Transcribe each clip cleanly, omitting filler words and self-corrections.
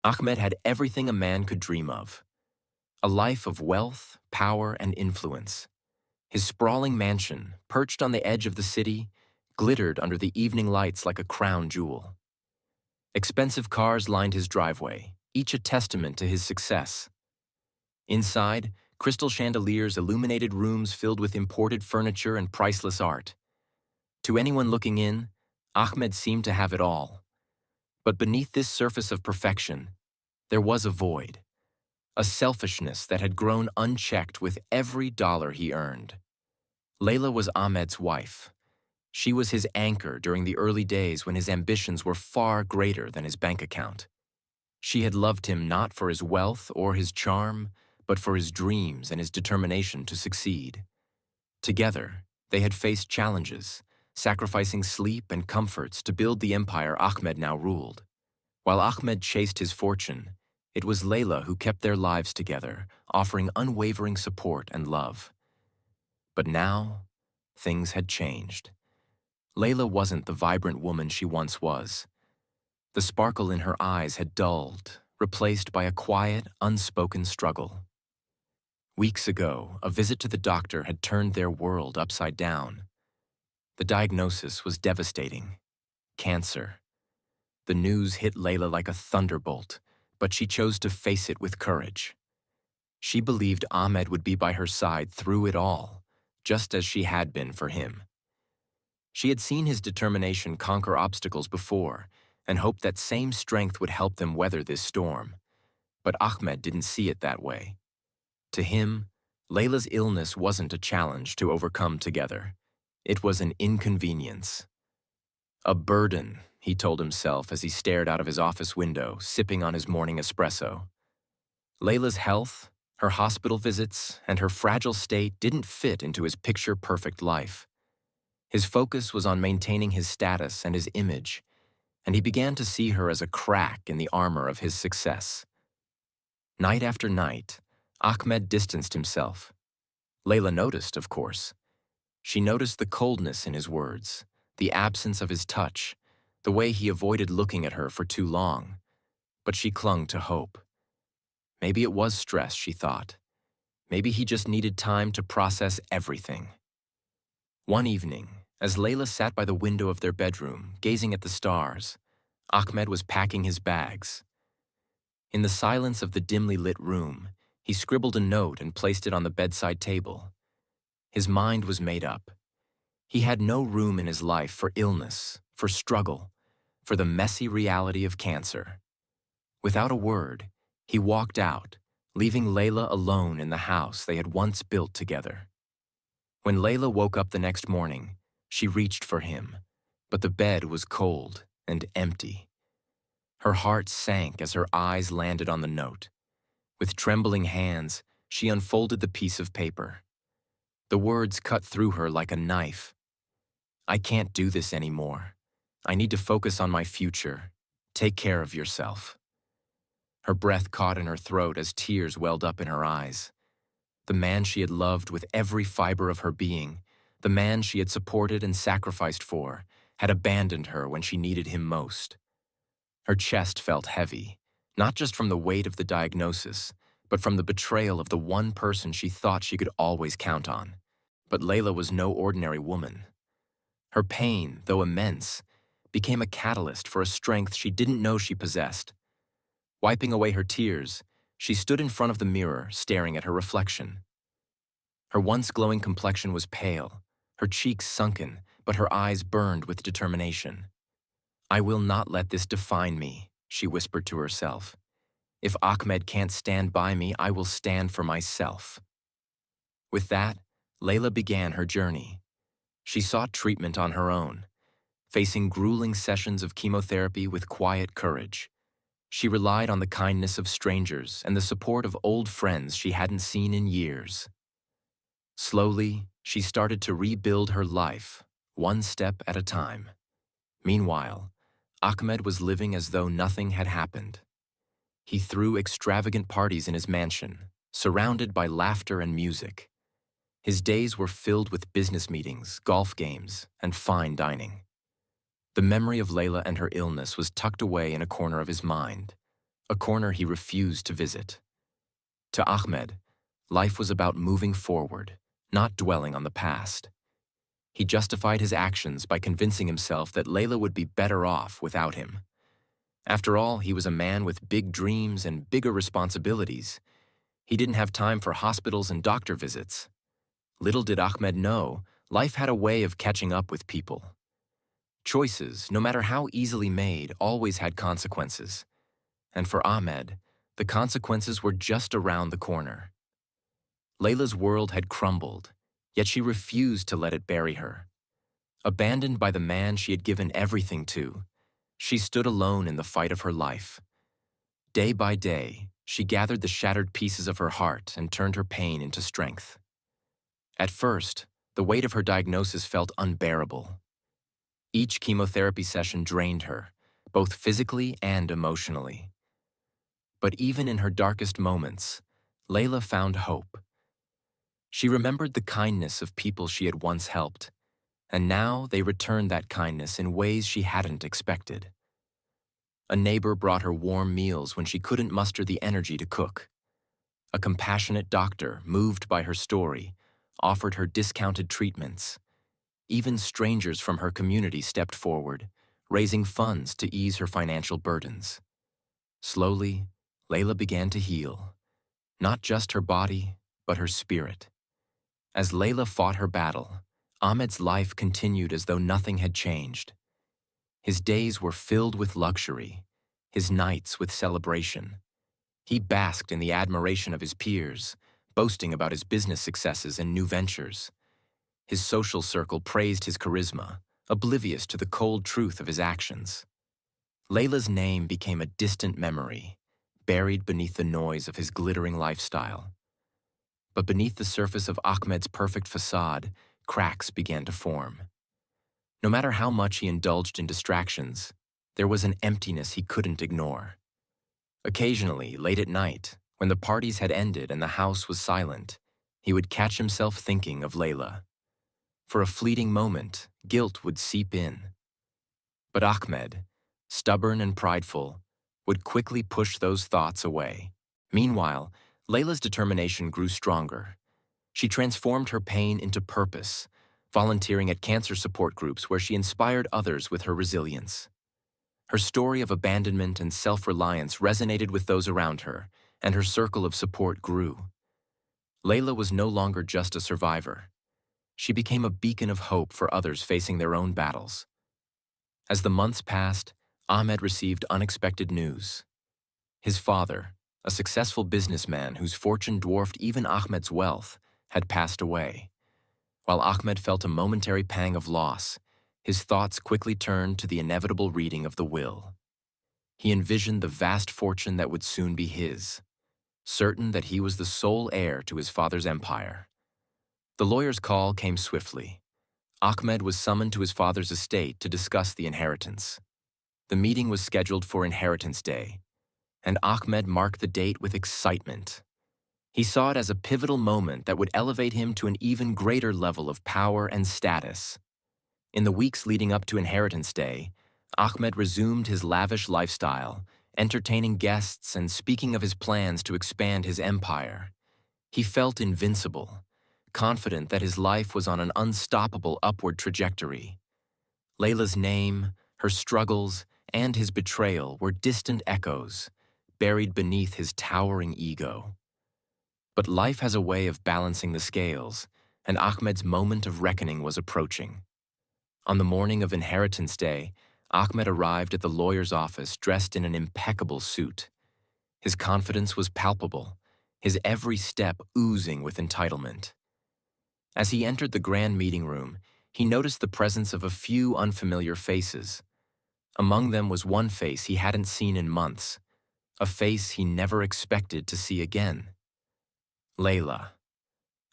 Ahmed had everything a man could dream of: a life of wealth, power, and influence. His sprawling mansion, perched on the edge of the city, glittered under the evening lights like a crown jewel. Expensive cars lined his driveway, each a testament to his success. Inside, crystal chandeliers illuminated rooms filled with imported furniture and priceless art. To anyone looking in, Ahmed seemed to have it all. But beneath this surface of perfection, there was a void, a selfishness that had grown unchecked with every dollar he earned. Layla was Ahmed's wife. She was his anchor during the early days when his ambitions were far greater than his bank account. She had loved him not for his wealth or his charm, but for his dreams and his determination to succeed. Together, they had faced challenges, sacrificing sleep and comforts to build the empire Ahmed now ruled. While Ahmed chased his fortune, it was Layla who kept their lives together, offering unwavering support and love. But now, things had changed. Layla wasn't the vibrant woman she once was. The sparkle in her eyes had dulled, replaced by a quiet, unspoken struggle. Weeks ago, a visit to the doctor had turned their world upside down. The diagnosis was devastating: cancer. The news hit Layla like a thunderbolt, but she chose to face it with courage. She believed Ahmed would be by her side through it all, just as she had been for him. She had seen his determination conquer obstacles before and hoped that same strength would help them weather this storm. But Ahmed didn't see it that way. To him, Layla's illness wasn't a challenge to overcome together. It was an inconvenience. A burden, he told himself as he stared out of his office window, sipping on his morning espresso. Layla's health, her hospital visits, and her fragile state didn't fit into his picture-perfect life. His focus was on maintaining his status and his image, and he began to see her as a crack in the armor of his success. Night after night, Ahmed distanced himself. Layla noticed, of course. She noticed the coldness in his words, the absence of his touch, the way he avoided looking at her for too long. But she clung to hope. Maybe it was stress, she thought. Maybe he just needed time to process everything. One evening, as Layla sat by the window of their bedroom, gazing at the stars, Ahmed was packing his bags. In the silence of the dimly lit room, he scribbled a note and placed it on the bedside table. His mind was made up. He had no room in his life for illness, for struggle, for the messy reality of cancer. Without a word, he walked out, leaving Layla alone in the house they had once built together. When Layla woke up the next morning, she reached for him, but the bed was cold and empty. Her heart sank as her eyes landed on the note. With trembling hands, she unfolded the piece of paper. The words cut through her like a knife. "I can't do this anymore. I need to focus on my future. Take care of yourself." Her breath caught in her throat as tears welled up in her eyes. The man she had loved with every fiber of her being, the man she had supported and sacrificed for, had abandoned her when she needed him most. Her chest felt heavy, not just from the weight of the diagnosis, but from the betrayal of the one person she thought she could always count on. But Layla was no ordinary woman. Her pain, though immense, became a catalyst for a strength she didn't know she possessed. Wiping away her tears, she stood in front of the mirror, staring at her reflection. Her once glowing complexion was pale, her cheeks sunken, but her eyes burned with determination. "I will not let this define me," she whispered to herself. "If Ahmed can't stand by me, I will stand for myself." With that, Layla began her journey. She sought treatment on her own, facing grueling sessions of chemotherapy with quiet courage. She relied on the kindness of strangers and the support of old friends she hadn't seen in years. Slowly, she started to rebuild her life, one step at a time. Meanwhile, Ahmed was living as though nothing had happened. He threw extravagant parties in his mansion, surrounded by laughter and music. His days were filled with business meetings, golf games, and fine dining. The memory of Layla and her illness was tucked away in a corner of his mind, a corner he refused to visit. To Ahmed, life was about moving forward, not dwelling on the past. He justified his actions by convincing himself that Layla would be better off without him. After all, he was a man with big dreams and bigger responsibilities. He didn't have time for hospitals and doctor visits. Little did Ahmed know, life had a way of catching up with people. Choices, no matter how easily made, always had consequences. And for Ahmed, the consequences were just around the corner. Layla's world had crumbled, yet she refused to let it bury her. Abandoned by the man she had given everything to, she stood alone in the fight of her life. Day by day, she gathered the shattered pieces of her heart and turned her pain into strength. At first, the weight of her diagnosis felt unbearable. Each chemotherapy session drained her, both physically and emotionally. But even in her darkest moments, Layla found hope. She remembered the kindness of people she had once helped, and now they returned that kindness in ways she hadn't expected. A neighbor brought her warm meals when she couldn't muster the energy to cook. A compassionate doctor, moved by her story, offered her discounted treatments. Even strangers from her community stepped forward, raising funds to ease her financial burdens. Slowly, Layla began to heal, not just her body, but her spirit. As Layla fought her battle, Ahmed's life continued as though nothing had changed. His days were filled with luxury, his nights with celebration. He basked in the admiration of his peers, boasting about his business successes and new ventures. His social circle praised his charisma, oblivious to the cold truth of his actions. Layla's name became a distant memory, buried beneath the noise of his glittering lifestyle. But beneath the surface of Ahmed's perfect facade, cracks began to form. No matter how much he indulged in distractions, there was an emptiness he couldn't ignore. Occasionally, late at night, when the parties had ended and the house was silent, he would catch himself thinking of Layla. For a fleeting moment, guilt would seep in. But Ahmed, stubborn and prideful, would quickly push those thoughts away. Meanwhile, Layla's determination grew stronger. She transformed her pain into purpose, volunteering at cancer support groups where she inspired others with her resilience. Her story of abandonment and self-reliance resonated with those around her, and her circle of support grew. Layla was no longer just a survivor. She became a beacon of hope for others facing their own battles. As the months passed, Ahmed received unexpected news. His father, a successful businessman whose fortune dwarfed even Ahmed's wealth, had passed away. While Ahmed felt a momentary pang of loss, his thoughts quickly turned to the inevitable reading of the will. He envisioned the vast fortune that would soon be his, certain that he was the sole heir to his father's empire. The lawyer's call came swiftly. Ahmed was summoned to his father's estate to discuss the inheritance. The meeting was scheduled for Inheritance Day, and Ahmed marked the date with excitement. He saw it as a pivotal moment that would elevate him to an even greater level of power and status. In the weeks leading up to Inheritance Day, Ahmed resumed his lavish lifestyle, entertaining guests and speaking of his plans to expand his empire. He felt invincible, confident that his life was on an unstoppable upward trajectory. Layla's name, her struggles, and his betrayal were distant echoes, buried beneath his towering ego. But life has a way of balancing the scales, and Ahmed's moment of reckoning was approaching. On the morning of Inheritance Day, Ahmed arrived at the lawyer's office dressed in an impeccable suit. His confidence was palpable, his every step oozing with entitlement. As he entered the grand meeting room, he noticed the presence of a few unfamiliar faces. Among them was one face he hadn't seen in months, a face he never expected to see again. Layla.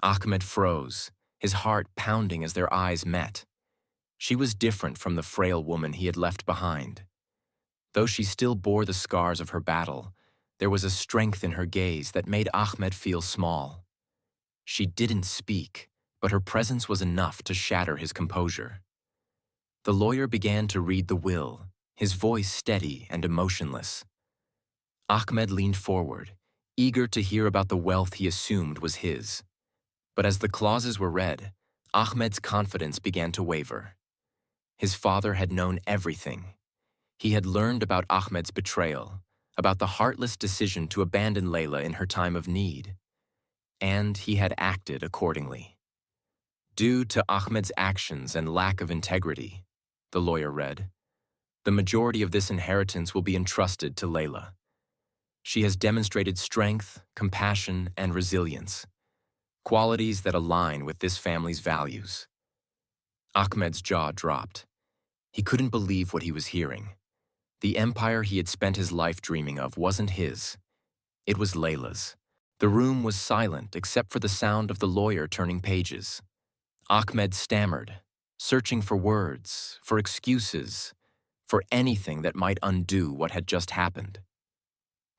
Ahmed froze, his heart pounding as their eyes met. She was different from the frail woman he had left behind. Though she still bore the scars of her battle, there was a strength in her gaze that made Ahmed feel small. She didn't speak, but her presence was enough to shatter his composure. The lawyer began to read the will, his voice steady and emotionless. Ahmed leaned forward, eager to hear about the wealth he assumed was his. But as the clauses were read, Ahmed's confidence began to waver. His father had known everything. He had learned about Ahmed's betrayal, about the heartless decision to abandon Layla in her time of need, and he had acted accordingly. Due to Ahmed's actions and lack of integrity, the lawyer read, the majority of this inheritance will be entrusted to Layla. She has demonstrated strength, compassion, and resilience, qualities that align with this family's values. Ahmed's jaw dropped. He couldn't believe what he was hearing. The empire he had spent his life dreaming of wasn't his. It was Layla's. The room was silent except for the sound of the lawyer turning pages. Ahmed stammered, searching for words, for excuses, for anything that might undo what had just happened.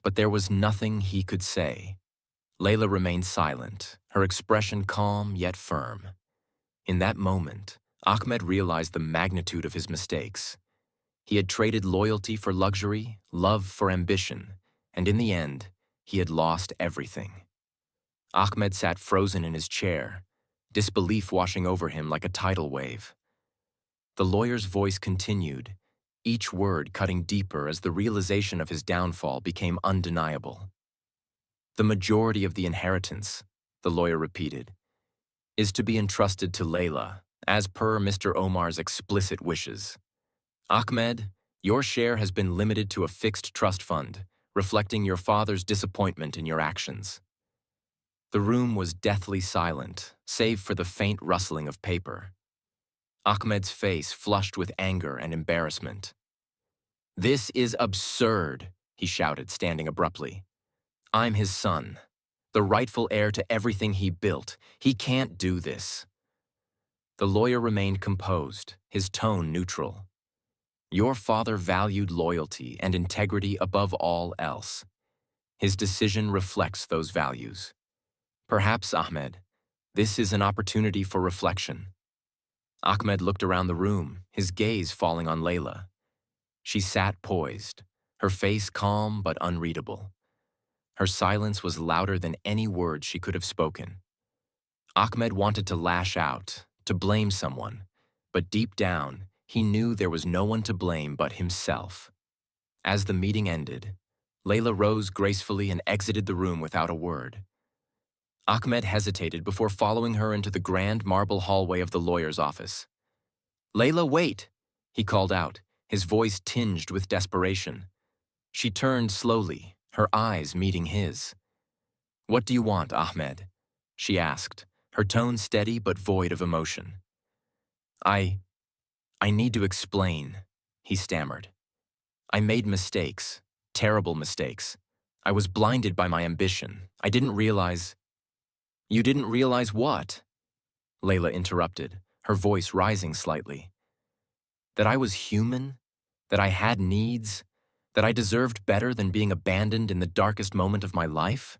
But there was nothing he could say. Layla remained silent, her expression calm yet firm. In that moment, Ahmed realized the magnitude of his mistakes. He had traded loyalty for luxury, love for ambition, and in the end, he had lost everything. Ahmed sat frozen in his chair, disbelief washing over him like a tidal wave. The lawyer's voice continued, each word cutting deeper as the realization of his downfall became undeniable. The majority of the inheritance, the lawyer repeated, is to be entrusted to Layla, as per Mr. Omar's explicit wishes. Ahmed, your share has been limited to a fixed trust fund, reflecting your father's disappointment in your actions. The room was deathly silent, save for the faint rustling of paper. Ahmed's face flushed with anger and embarrassment. This is absurd, he shouted, standing abruptly. I'm his son, the rightful heir to everything he built. He can't do this. The lawyer remained composed, his tone neutral. Your father valued loyalty and integrity above all else. His decision reflects those values. Perhaps, Ahmed, this is an opportunity for reflection. Ahmed looked around the room, his gaze falling on Layla. She sat poised, her face calm but unreadable. Her silence was louder than any words she could have spoken. Ahmed wanted to lash out, to blame someone, but deep down, he knew there was no one to blame but himself. As the meeting ended, Layla rose gracefully and exited the room without a word. Ahmed hesitated before following her into the grand marble hallway of the lawyer's office. Layla, wait, he called out, his voice tinged with desperation. She turned slowly, her eyes meeting his. What do you want, Ahmed? She asked, her tone steady but void of emotion. I need to explain, he stammered. I made mistakes, terrible mistakes. I was blinded by my ambition. I didn't realize... You didn't realize what? Layla interrupted, her voice rising slightly. That I was human? That I had needs? That I deserved better than being abandoned in the darkest moment of my life?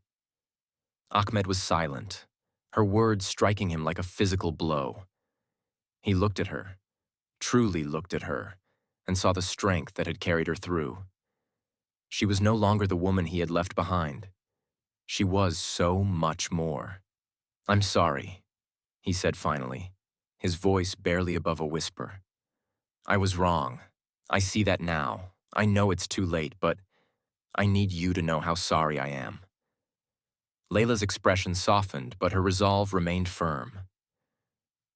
Ahmed was silent, her words striking him like a physical blow. He looked at her, truly looked at her, and saw the strength that had carried her through. She was no longer the woman he had left behind. She was so much more. I'm sorry, he said finally, his voice barely above a whisper. I was wrong. I see that now. I know it's too late, but I need you to know how sorry I am. Layla's expression softened, but her resolve remained firm.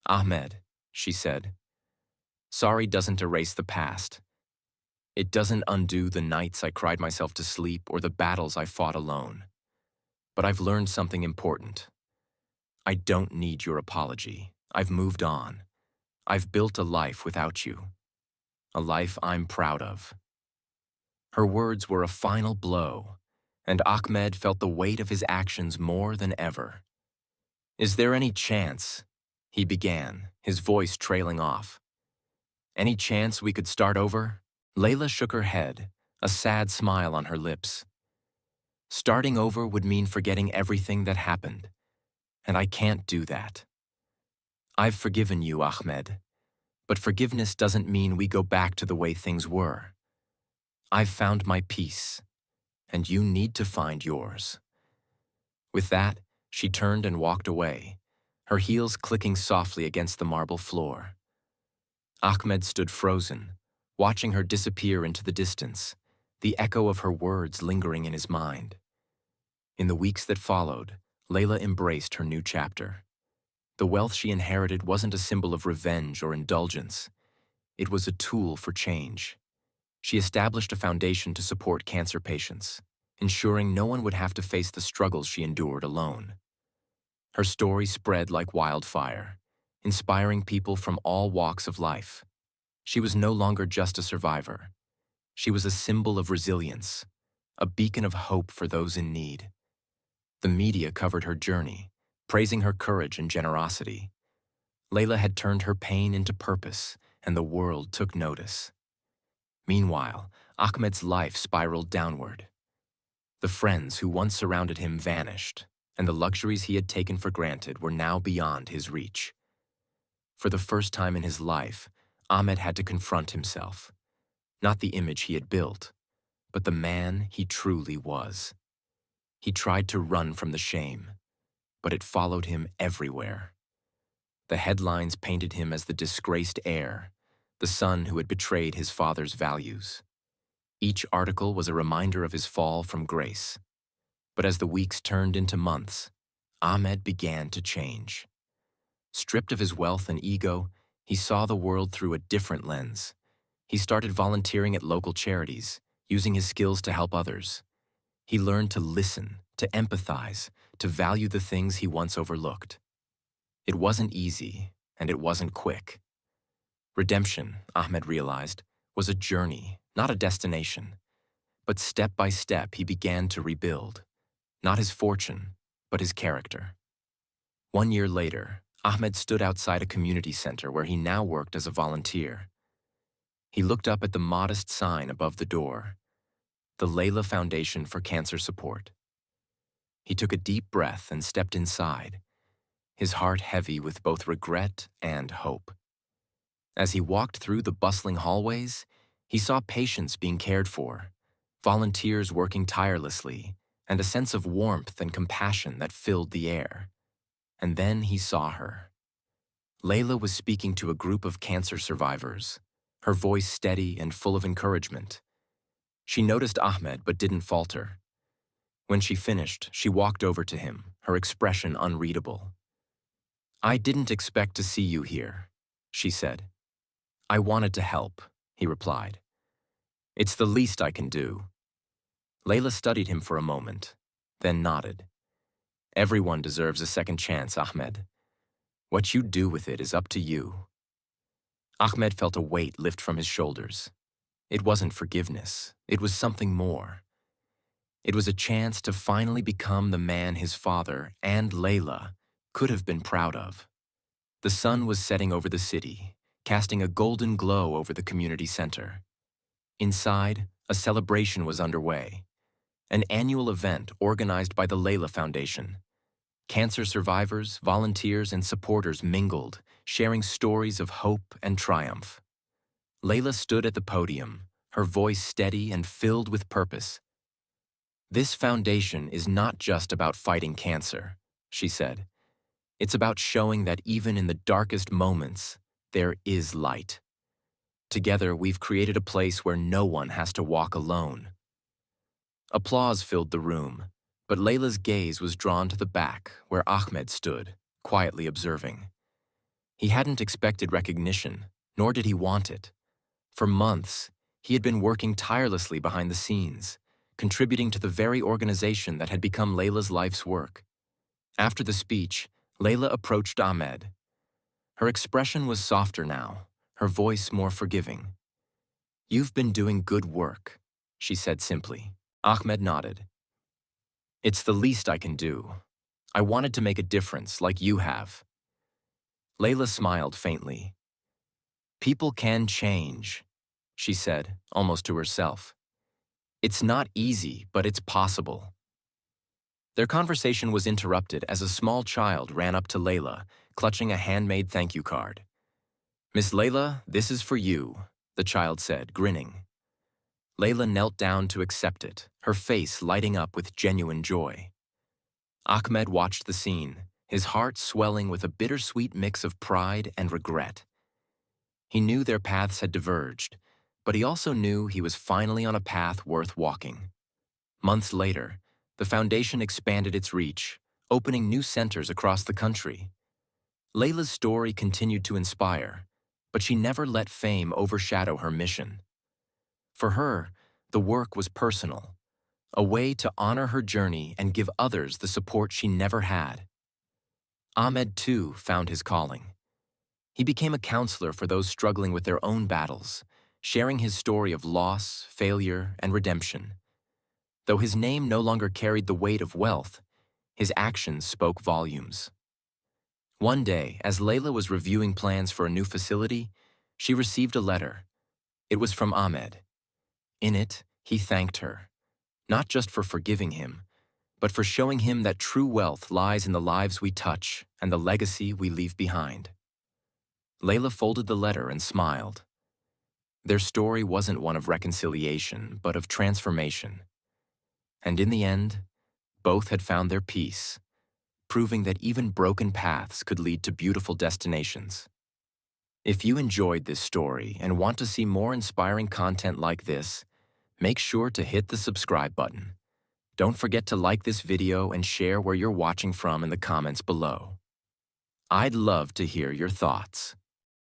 Ahmed, she said, sorry doesn't erase the past. It doesn't undo the nights I cried myself to sleep or the battles I fought alone. But I've learned something important. I don't need your apology. I've moved on. I've built a life without you. A life I'm proud of. Her words were a final blow, and Ahmed felt the weight of his actions more than ever. Is there any chance, he began, his voice trailing off. Any chance we could start over? Layla shook her head, a sad smile on her lips. Starting over would mean forgetting everything that happened, and I can't do that. I've forgiven you, Ahmed, but forgiveness doesn't mean we go back to the way things were. I've found my peace. and you need to find yours." With that, she turned and walked away, her heels clicking softly against the marble floor. Ahmed stood frozen, watching her disappear into the distance, the echo of her words lingering in his mind. In the weeks that followed, Layla embraced her new chapter. The wealth she inherited wasn't a symbol of revenge or indulgence. It was a tool for change. She established a foundation to support cancer patients, ensuring no one would have to face the struggles she endured alone. Her story spread like wildfire, inspiring people from all walks of life. She was no longer just a survivor. She was a symbol of resilience, a beacon of hope for those in need. The media covered her journey, praising her courage and generosity. Layla had turned her pain into purpose, and the world took notice. Meanwhile, Ahmed's life spiraled downward. The friends who once surrounded him vanished, and the luxuries he had taken for granted were now beyond his reach. For the first time in his life, Ahmed had to confront himself. Not the image he had built, but the man he truly was. He tried to run from the shame, but it followed him everywhere. The headlines painted him as the disgraced heir, the son who had betrayed his father's values. Each article was a reminder of his fall from grace. But as the weeks turned into months, Ahmed began to change. Stripped of his wealth and ego, he saw the world through a different lens. He started volunteering at local charities, using his skills to help others. He learned to listen, to empathize, to value the things he once overlooked. It wasn't easy, and it wasn't quick. Redemption, Ahmed realized, was a journey, not a destination. But step by step, he began to rebuild. Not his fortune, but his character. 1 year later, Ahmed stood outside a community center where he now worked as a volunteer. He looked up at the modest sign above the door, the Layla Foundation for Cancer Support. He took a deep breath and stepped inside, his heart heavy with both regret and hope. As he walked through the bustling hallways, he saw patients being cared for, volunteers working tirelessly, and a sense of warmth and compassion that filled the air. And then he saw her. Layla was speaking to a group of cancer survivors, her voice steady and full of encouragement. She noticed Ahmed but didn't falter. When she finished, she walked over to him, her expression unreadable. "I didn't expect to see you here," she said. "I wanted to help," he replied. "It's the least I can do." Layla studied him for a moment, then nodded. "Everyone deserves a second chance, Ahmed. What you do with it is up to you." Ahmed felt a weight lift from his shoulders. It wasn't forgiveness, it was something more. It was a chance to finally become the man his father and Layla could have been proud of. The sun was setting over the city, casting a golden glow over the community center. Inside, a celebration was underway, an annual event organized by the Layla Foundation. Cancer survivors, volunteers, and supporters mingled, sharing stories of hope and triumph. Layla stood at the podium, her voice steady and filled with purpose. "This foundation is not just about fighting cancer," she said. "It's about showing that even in the darkest moments, there is light. Together, we've created a place where no one has to walk alone." Applause filled the room, but Layla's gaze was drawn to the back, where Ahmed stood, quietly observing. He hadn't expected recognition, nor did he want it. For months, he had been working tirelessly behind the scenes, contributing to the very organization that had become Layla's life's work. After the speech, Layla approached Ahmed. Her expression was softer now, her voice more forgiving. "You've been doing good work," she said simply. Ahmed nodded. "It's the least I can do. I wanted to make a difference like you have." Layla smiled faintly. "People can change," she said, almost to herself. "It's not easy, but it's possible." Their conversation was interrupted as a small child ran up to Layla, clutching a handmade thank you card. "Miss Layla, this is for you," the child said, grinning. Layla knelt down to accept it, her face lighting up with genuine joy. Ahmed watched the scene, his heart swelling with a bittersweet mix of pride and regret. He knew their paths had diverged, but he also knew he was finally on a path worth walking. Months later, the foundation expanded its reach, opening new centers across the country. Layla's story continued to inspire, but she never let fame overshadow her mission. For her, the work was personal, a way to honor her journey and give others the support she never had. Ahmed, too, found his calling. He became a counselor for those struggling with their own battles, sharing his story of loss, failure, and redemption. Though his name no longer carried the weight of wealth, his actions spoke volumes. One day, as Layla was reviewing plans for a new facility, she received a letter. It was from Ahmed. In it, he thanked her, not just for forgiving him, but for showing him that true wealth lies in the lives we touch and the legacy we leave behind. Layla folded the letter and smiled. Their story wasn't one of reconciliation, but of transformation. And in the end, both had found their peace, proving that even broken paths could lead to beautiful destinations. If you enjoyed this story and want to see more inspiring content like this, make sure to hit the subscribe button. Don't forget to like this video and share where you're watching from in the comments below. I'd love to hear your thoughts.